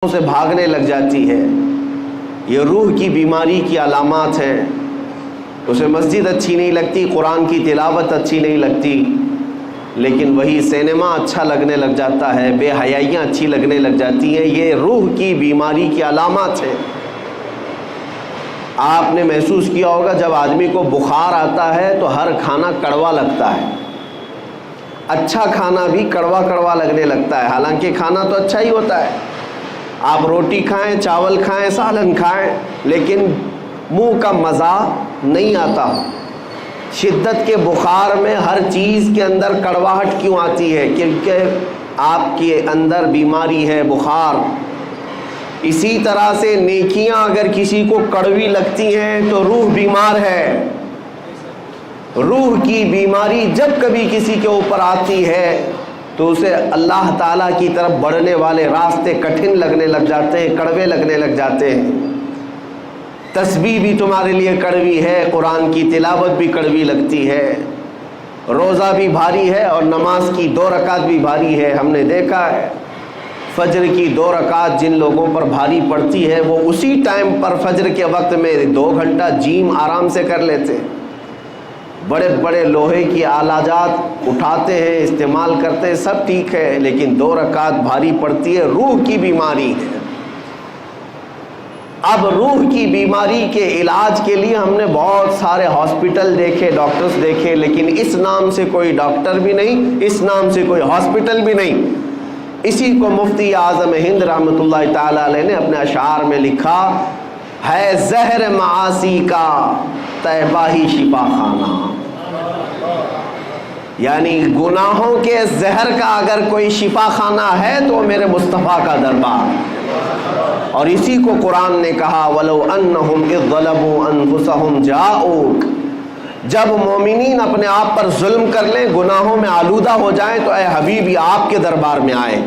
سے بھاگنے لگ جاتی ہے، یہ روح کی بیماری کی علامات ہیں۔ اسے مسجد اچھی نہیں لگتی، قرآن کی تلاوت اچھی نہیں لگتی، لیکن وہی سینما اچھا لگنے لگ جاتا ہے، بے حیائیاں اچھی لگنے لگ جاتی ہیں۔ یہ روح کی بیماری کی علامات ہیں۔ آپ نے محسوس کیا ہوگا جب آدمی کو بخار آتا ہے تو ہر کھانا کڑوا لگتا ہے، اچھا کھانا بھی کڑوا کڑوا لگنے لگتا ہے، حالانکہ کھانا تو اچھا ہی ہوتا ہے۔ آپ روٹی کھائیں، چاول کھائیں، سالن کھائیں، لیکن منہ کا مزہ نہیں آتا۔ شدت کے بخار میں ہر چیز کے اندر کڑواہٹ کیوں آتی ہے؟ کیونکہ آپ کے اندر بیماری ہے، بخار۔ اسی طرح سے نیکیاں اگر کسی کو کڑوی لگتی ہیں تو روح بیمار ہے۔ روح کی بیماری جب کبھی کسی کے اوپر آتی ہے تو اسے اللہ تعالیٰ کی طرف بڑھنے والے راستے کٹھن لگنے لگ جاتے ہیں، کڑوے لگنے لگ جاتے ہیں۔ تسبیح بھی تمہارے لیے کڑوی ہے، قرآن کی تلاوت بھی کڑوی لگتی ہے، روزہ بھی بھاری ہے اور نماز کی 2 رکعت بھی بھاری ہے۔ ہم نے دیکھا ہے فجر کی 2 رکعت جن لوگوں پر بھاری پڑتی ہے وہ اسی ٹائم پر فجر کے وقت میں 2 گھنٹہ جیم آرام سے کر لیتے ہیں۔ بڑے بڑے لوہے کی آلات اٹھاتے ہیں، استعمال کرتے ہیں، سب ٹھیک ہے، لیکن 2 رکعت بھاری پڑتی ہے، روح کی بیماری ہے۔ اب روح کی بیماری کے علاج کے لیے ہم نے بہت سارے ہاسپٹل دیکھے، ڈاکٹرز دیکھے، لیکن اس نام سے کوئی ڈاکٹر بھی نہیں، اس نام سے کوئی ہاسپٹل بھی نہیں۔ اسی کو مفتی اعظم ہند رحمۃ اللہ تعالی علیہ نے اپنے اشعار میں لکھا ہے، زہر معاصی کا طیبہ ہی شفا خانہ۔ یعنی گناہوں کے زہر کا اگر کوئی شفا خانہ ہے تو میرے مصطفیٰ کا دربار۔ اور اسی کو قرآن نے کہا، وَلَوْ أَنَّهُمْ إِذْ ظَلَمُوا أَنفُسَهُمْ جَاءُوكَ۔ جب مومنین اپنے آپ پر ظلم کر لیں، گناہوں میں آلودہ ہو جائیں تو اے حبیبی آپ کے دربار میں آئیں۔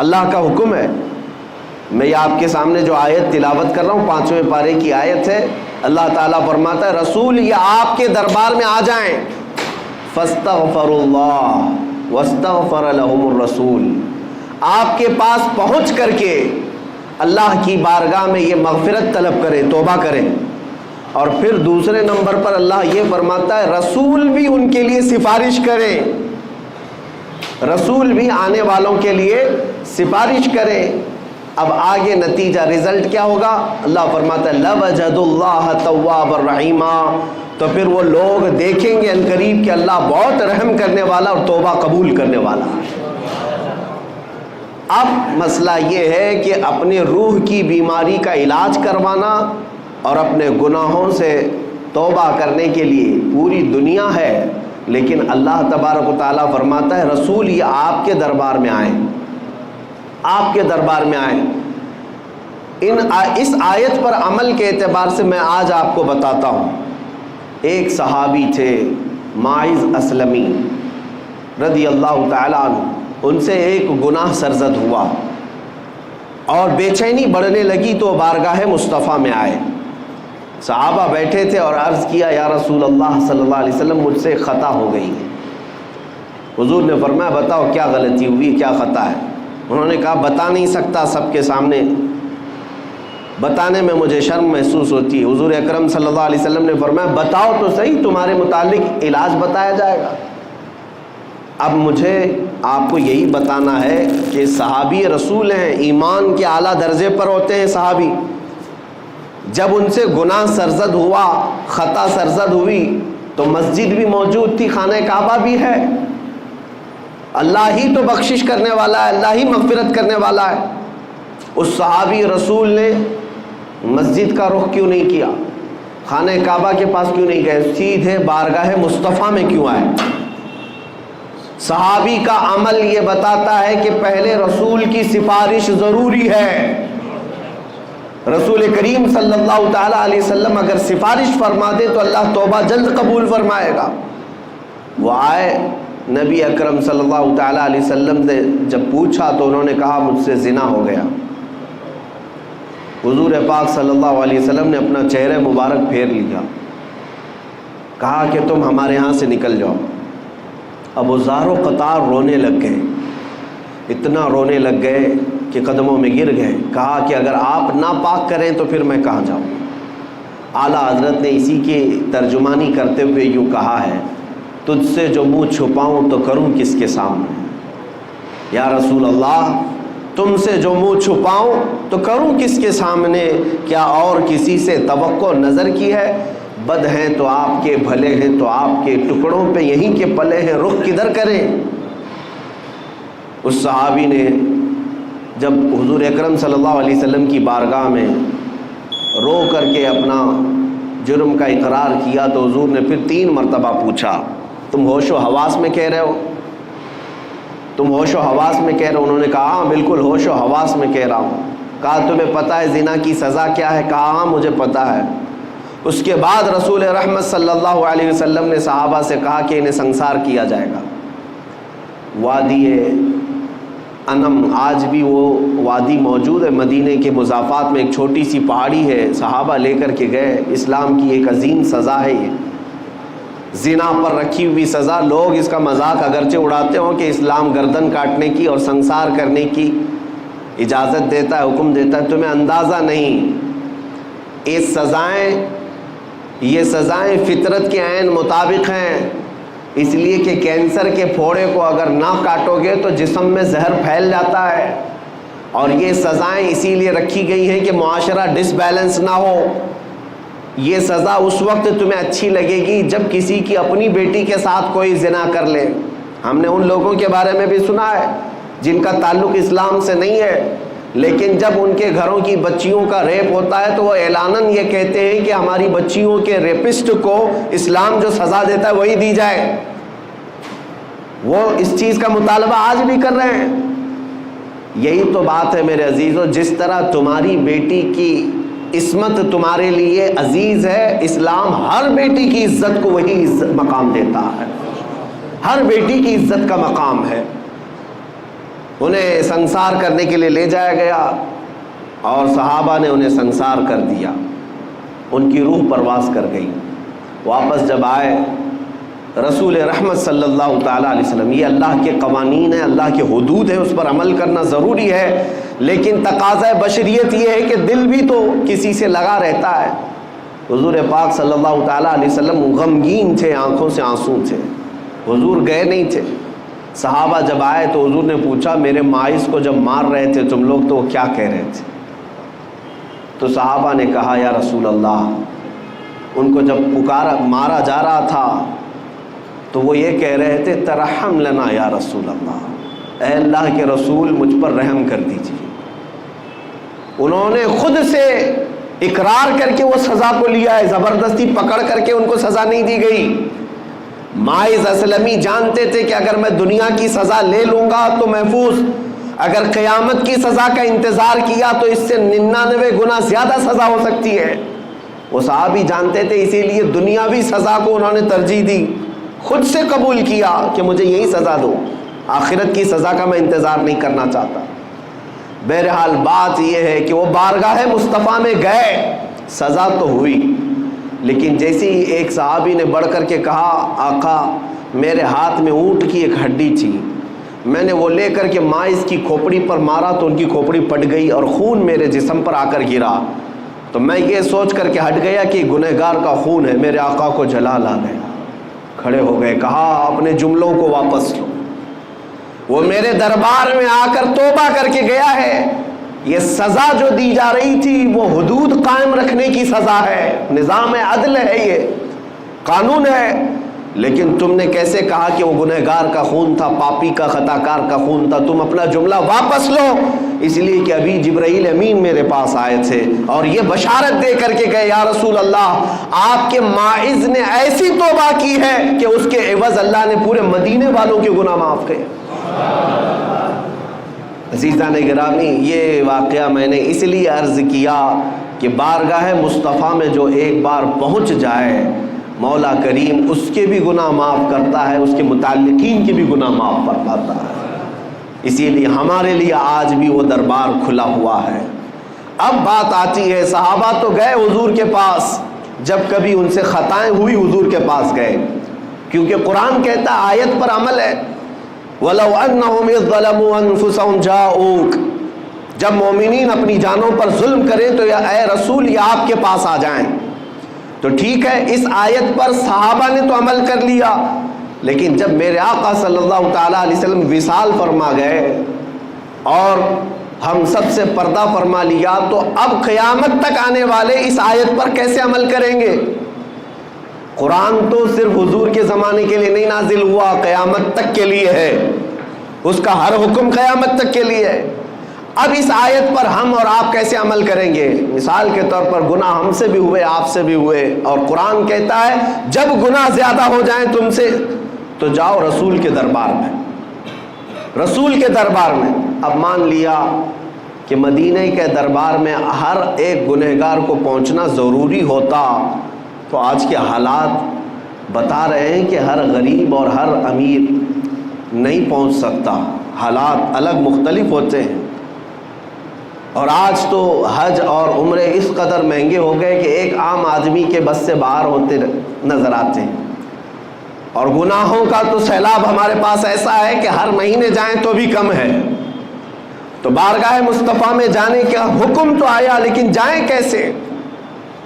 اللہ کا حکم ہے۔ میں یہ آپ کے سامنے جو آیت تلاوت کر رہا ہوں 5ویں پارے کی آیت ہے۔ اللہ تعالیٰ فرماتا ہے رسول یہ آپ کے دربار میں آ جائیں، فاستغفروا اللہ واستغفر لهم الرسول، آپ کے پاس پہنچ کر کے اللہ کی بارگاہ میں یہ مغفرت طلب کریں، توبہ کریں۔ اور پھر دوسرے نمبر پر اللہ یہ فرماتا ہے رسول بھی ان کے لیے سفارش کریں، رسول بھی آنے والوں کے لیے سفارش کریں۔ اب آگے نتیجہ رزلٹ کیا ہوگا؟ اللہ فرماتا ہے لَوَجَدُوا اللَّهَ تَوَّابًا رَحِيمًا، تو پھر وہ لوگ دیکھیں گے عنقریب کہ اللہ بہت رحم کرنے والا اور توبہ قبول کرنے والا ہے۔ اب مسئلہ یہ ہے کہ اپنے روح کی بیماری کا علاج کروانا اور اپنے گناہوں سے توبہ کرنے کے لیے پوری دنیا ہے، لیکن اللہ تبارک و تعالیٰ فرماتا ہے رسول یہ آپ کے دربار میں آئیں، آپ کے دربار میں آئیں۔ اس آیت پر عمل کے اعتبار سے میں آج آپ کو بتاتا ہوں۔ ایک صحابی تھے ماعز اسلمی رضی اللہ تعالیٰ عنہ، ان سے ایک گناہ سرزد ہوا اور بے چینی بڑھنے لگی تو بارگاہ مصطفیٰ میں آئے۔ صحابہ بیٹھے تھے اور عرض کیا یا رسول اللہ صلی اللہ علیہ وسلم مجھ سے خطا ہو گئی ہے۔ حضور نے فرمایا بتاؤ کیا غلطی ہوئی، کیا خطا ہے؟ انہوں نے کہا بتا نہیں سکتا سب کے سامنے، بتانے میں مجھے شرم محسوس ہوتی ہے۔ حضور اکرم صلی اللہ علیہ وسلم نے فرمایا بتاؤ تو صحیح، تمہارے متعلق علاج بتایا جائے گا۔ اب مجھے آپ کو یہی بتانا ہے کہ صحابی رسول ہیں، ایمان کے اعلیٰ درجے پر ہوتے ہیں صحابی۔ جب ان سے گناہ سرزد ہوا، خطا سرزد ہوئی تو مسجد بھی موجود تھی، خانہ کعبہ بھی ہے، اللہ ہی تو بخشش کرنے والا ہے، اللہ ہی مغفرت کرنے والا ہے۔ اس صحابی رسول نے مسجد کا رخ کیوں نہیں کیا، خانہ کعبہ کے پاس کیوں نہیں گئے، سیدھے بارگاہ مصطفیٰ میں کیوں آئے؟ صحابی کا عمل یہ بتاتا ہے کہ پہلے رسول کی سفارش ضروری ہے۔ رسول کریم صلی اللہ تعالیٰ علیہ وسلم اگر سفارش فرما دے تو اللہ توبہ جلد قبول فرمائے گا۔ وہ آئے، نبی اکرم صلی اللہ تعالیٰ علیہ وسلم سے جب پوچھا تو انہوں نے کہا مجھ سے زنا ہو گیا۔ حضور پاک صلی اللہ علیہ وسلم نے اپنا چہرہ مبارک پھیر لیا، کہا کہ تم ہمارے ہاں سے نکل جاؤ۔ اب وہ زار و قطار رونے لگ گئے، اتنا رونے لگ گئے کے قدموں میں گر گئے. کہا کہ اگر آپ ناپاک کریں تو پھر میں کہاں جاؤں. اعلیٰ حضرت نے اسی کی ترجمانی کرتے ہوئے یوں کہا ہے: تجھ سے جو منہ چھپاؤں تو کروں کس کے سامنے. یا رسول اللہ، تم سے جو منہ چھپاؤں تو کروں کس کے سامنے؟ کیا اور کسی سے توقع نظر کی ہے؟ بد ہیں تو آپ کے، بھلے ہیں تو آپ کے، ٹکڑوں پہ یہیں کے پلے ہیں، رخ کدھر کریں؟ اس صحابی نے جب حضور اکرم صلی اللہ علیہ وسلم کی بارگاہ میں رو کر کے اپنا جرم کا اقرار کیا تو حضور نے پھر 3 مرتبہ پوچھا: تم ہوش و حواس میں کہہ رہے ہو؟ تم ہوش و حواس میں کہہ رہے ہو؟ انہوں نے کہا: ہاں بالکل ہوش و حواس میں کہہ رہا ہوں. کہا: تمہیں پتہ ہے زنا کی سزا کیا ہے؟ کہا: ہاں مجھے پتہ ہے. اس کے بعد رسول رحمت صلی اللہ علیہ وسلم نے صحابہ سے کہا کہ انہیں سنسار کیا جائے گا. وادی انم، آج بھی وہ وادی موجود ہے مدینے کے مضافات میں، ایک چھوٹی سی پہاڑی ہے. صحابہ لے کر کے گئے. اسلام کی ایک عظیم سزا ہے یہ، زنا پر رکھی ہوئی سزا. لوگ اس کا مذاق اگرچہ اڑاتے ہوں کہ اسلام گردن کاٹنے کی اور سنسار کرنے کی اجازت دیتا ہے، حکم دیتا ہے، تمہیں اندازہ نہیں. یہ سزائیں فطرت کے عین مطابق ہیں، اس لیے کہ کینسر کے پھوڑے کو اگر نہ کاٹو گے تو جسم میں زہر پھیل جاتا ہے. اور یہ سزائیں اسی لیے رکھی گئی ہیں کہ معاشرہ ڈس بیلنس نہ ہو. یہ سزا اس وقت تمہیں اچھی لگے گی جب کسی کی اپنی بیٹی کے ساتھ کوئی زنا کر لے. ہم نے ان لوگوں کے بارے میں بھی سنا ہے جن کا تعلق اسلام سے نہیں ہے، لیکن جب ان کے گھروں کی بچیوں کا ریپ ہوتا ہے تو وہ اعلاناً یہ کہتے ہیں کہ ہماری بچیوں کے ریپسٹ کو اسلام جو سزا دیتا ہے وہی دی جائے. وہ اس چیز کا مطالبہ آج بھی کر رہے ہیں. یہی تو بات ہے میرے عزیزو، جس طرح تمہاری بیٹی کی عصمت تمہارے لیے عزیز ہے، اسلام ہر بیٹی کی عزت کو وہی مقام دیتا ہے. ہر بیٹی کی عزت کا مقام ہے. انہیں سنسار کرنے کے لیے لے جایا گیا اور صحابہ نے انہیں سنسار کر دیا. ان کی روح پرواز کر گئی. واپس جب آئے رسول رحمت صلی اللہ تعالیٰ علیہ وسلم، یہ اللہ کے قوانین ہیں، اللہ کے حدود ہیں، اس پر عمل کرنا ضروری ہے، لیکن تقاضۂ بشریت یہ ہے کہ دل بھی تو کسی سے لگا رہتا ہے. حضور پاک صلی اللہ تعالیٰ علیہ وسلم غمگین تھے، آنکھوں سے آنسو تھے. حضور گئے نہیں تھے. صحابہ جب آئے تو حضور نے پوچھا: میرے مائز کو جب مار رہے تھے تم لوگ تو وہ کیا کہہ رہے تھے؟ تو صحابہ نے کہا: یا رسول اللہ، ان کو جب مارا جا رہا تھا تو وہ یہ کہہ رہے تھے: ترحم لنا یا رسول اللہ، اے اللہ کے رسول مجھ پر رحم کر دیجیے. انہوں نے خود سے اقرار کر کے وہ سزا کو لیا ہے، زبردستی پکڑ کر کے ان کو سزا نہیں دی گئی. ماعز اسلمی جانتے تھے کہ اگر میں دنیا کی سزا لے لوں گا تو محفوظ، اگر قیامت کی سزا کا انتظار کیا تو اس سے 99 گنا زیادہ سزا ہو سکتی ہے. وہ صحابی جانتے تھے، اسی لیے دنیاوی سزا کو انہوں نے ترجیح دی. خود سے قبول کیا کہ مجھے یہی سزا دو، آخرت کی سزا کا میں انتظار نہیں کرنا چاہتا. بہرحال بات یہ ہے کہ وہ بارگاہ مصطفیٰ میں گئے، سزا تو ہوئی، لیکن جیسے ہی ایک صحابی نے بڑھ کر کے کہا: آقا میرے ہاتھ میں اونٹ کی ایک ہڈی تھی، میں نے وہ لے کر کے مائز کی کھوپڑی پر مارا تو ان کی کھوپڑی پٹ گئی اور خون میرے جسم پر آ کر گرا، تو میں یہ سوچ کر کے ہٹ گیا کہ گنہگار کا خون ہے. میرے آقا کو جلال آ گیا، کھڑے ہو گئے، کہا: اپنے جملوں کو واپس لو. وہ میرے دربار میں آ کر توبہ کر کے گیا ہے. یہ سزا جو دی جا رہی تھی وہ حدود قائم رکھنے کی سزا ہے، نظام عدل ہے، یہ قانون ہے. لیکن تم نے کیسے کہا کہ وہ گنہگار کا خون تھا، پاپی کا، خطاکار کا خون تھا؟ تم اپنا جملہ واپس لو. اس لیے کہ ابھی جبرائیل امین میرے پاس آئے تھے اور یہ بشارت دے کر کے گئے: یا رسول اللہ، آپ کے ماعز نے ایسی توبہ کی ہے کہ اس کے عوض اللہ نے پورے مدینے والوں کے گناہ معاف کیے. عزیزان گرامی، یہ واقعہ میں نے اس لیے عرض کیا کہ بارگاہ مصطفیٰ میں جو ایک بار پہنچ جائے، مولا کریم اس کے بھی گناہ معاف کرتا ہے، اس کے متعلقین کے بھی گناہ معاف فرماتا ہے. اسی لیے ہمارے لیے آج بھی وہ دربار کھلا ہوا ہے. اب بات آتی ہے، صحابہ تو گئے حضور کے پاس، جب کبھی ان سے خطائیں ہوئی حضور کے پاس گئے، کیونکہ قرآن کہتا ہے، آیت پر عمل ہے: وَلَوْ أَنَّهُمْ إِذْ ظَلَمُوا أَنفُسَهُمْ جَاءُوكَ جب مومنین اپنی جانوں پر ظلم کریں تو یا اے رسول یہ آپ کے پاس آ جائیں۔ تو ٹھیک ہے، اس آیت پر صحابہ نے تو عمل کر لیا، لیکن جب میرے آقا صلی اللہ تعالیٰ علیہ وسلم وصال فرما گئے اور ہم سب سے پردہ فرما لیا، تو اب قیامت تک آنے والے اس آیت پر کیسے عمل کریں گے؟ قرآن تو صرف حضور کے زمانے کے لیے نہیں نازل ہوا، قیامت تک کے لیے ہے، اس کا ہر حکم قیامت تک کے لیے ہے۔ اب اس آیت پر ہم اور آپ کیسے عمل کریں گے؟ مثال کے طور پر گناہ ہم سے بھی ہوئے، آپ سے بھی ہوئے، اور قرآن کہتا ہے جب گناہ زیادہ ہو جائیں تم سے تو جاؤ رسول کے دربار میں، رسول کے دربار میں۔ اب مان لیا کہ مدینہ کے دربار میں ہر ایک گنہگار کو پہنچنا ضروری ہوتا، تو آج کے حالات بتا رہے ہیں کہ ہر غریب اور ہر امیر نہیں پہنچ سکتا، حالات الگ مختلف ہوتے ہیں۔ اور آج تو حج اور عمرے اس قدر مہنگے ہو گئے کہ ایک عام آدمی کے بس سے باہر ہوتے نظر آتے ہیں، اور گناہوں کا تو سیلاب ہمارے پاس ایسا ہے کہ ہر مہینے جائیں تو بھی کم ہے۔ تو بارگاہ مصطفیٰ میں جانے کا حکم تو آیا، لیکن جائیں کیسے؟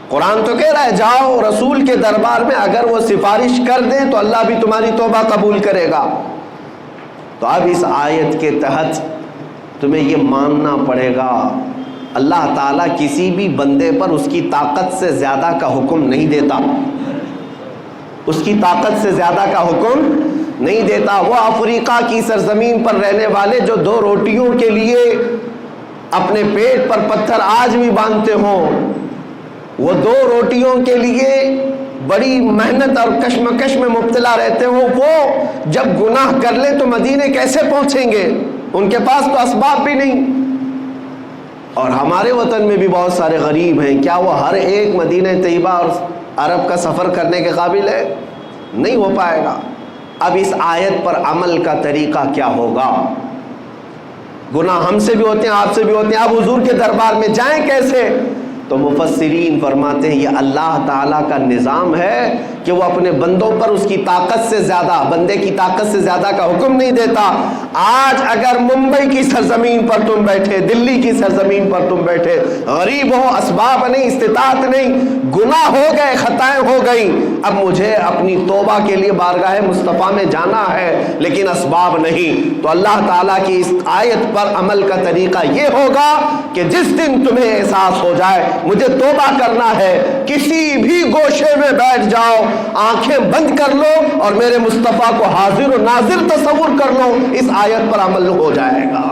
قرآن تو کہہ رہا ہے جاؤ رسول کے دربار میں، اگر وہ سفارش کر دیں تو اللہ بھی تمہاری توبہ قبول کرے گا۔ تو اب اس آیت کے تحت تمہیں یہ ماننا پڑے گا اللہ تعالیٰ کسی بھی بندے پر اس کی طاقت سے زیادہ کا حکم نہیں دیتا، اس کی طاقت سے زیادہ کا حکم نہیں دیتا۔ وہ افریقہ کی سرزمین پر رہنے والے جو 2 روٹیوں کے لیے اپنے پیٹ پر پتھر آج بھی باندھتے ہوں، وہ 2 روٹیوں کے لیے بڑی محنت اور کشمکش میں مبتلا رہتے ہوں، وہ جب گناہ کر لیں تو مدینے کیسے پہنچیں گے؟ ان کے پاس تو اسباب بھی نہیں۔ اور ہمارے وطن میں بھی بہت سارے غریب ہیں، کیا وہ ہر ایک مدینہ طیبہ اور عرب کا سفر کرنے کے قابل ہے؟ نہیں ہو پائے گا۔ اب اس آیت پر عمل کا طریقہ کیا ہوگا؟ گناہ ہم سے بھی ہوتے ہیں، آپ سے بھی ہوتے ہیں، اب حضور کے دربار میں جائیں کیسے؟ تو مفسرین فرماتے ہیں یہ اللہ تعالیٰ کا نظام ہے کہ وہ اپنے بندوں پر اس کی طاقت سے زیادہ، بندے کی طاقت سے زیادہ کا حکم نہیں دیتا۔ آج اگر ممبئی کی سرزمین پر تم بیٹھے، دلی کی سرزمین پر تم بیٹھے، غریب ہو، اسباب نہیں، استطاعت نہیں، گناہ ہو گئے، خطائیں ہو گئیں، اب مجھے اپنی توبہ کے لیے بارگاہ مصطفیٰ میں جانا ہے لیکن اسباب نہیں، تو اللہ تعالیٰ کی اس آیت پر عمل کا طریقہ یہ ہوگا کہ جس دن تمہیں احساس ہو جائے مجھے توبہ کرنا ہے، کسی بھی گوشے میں بیٹھ جاؤ، آنکھیں بند کر لو اور میرے مصطفیٰ کو حاضر و ناظر تصور کر لو، اس آیت پر عمل ہو جائے گا۔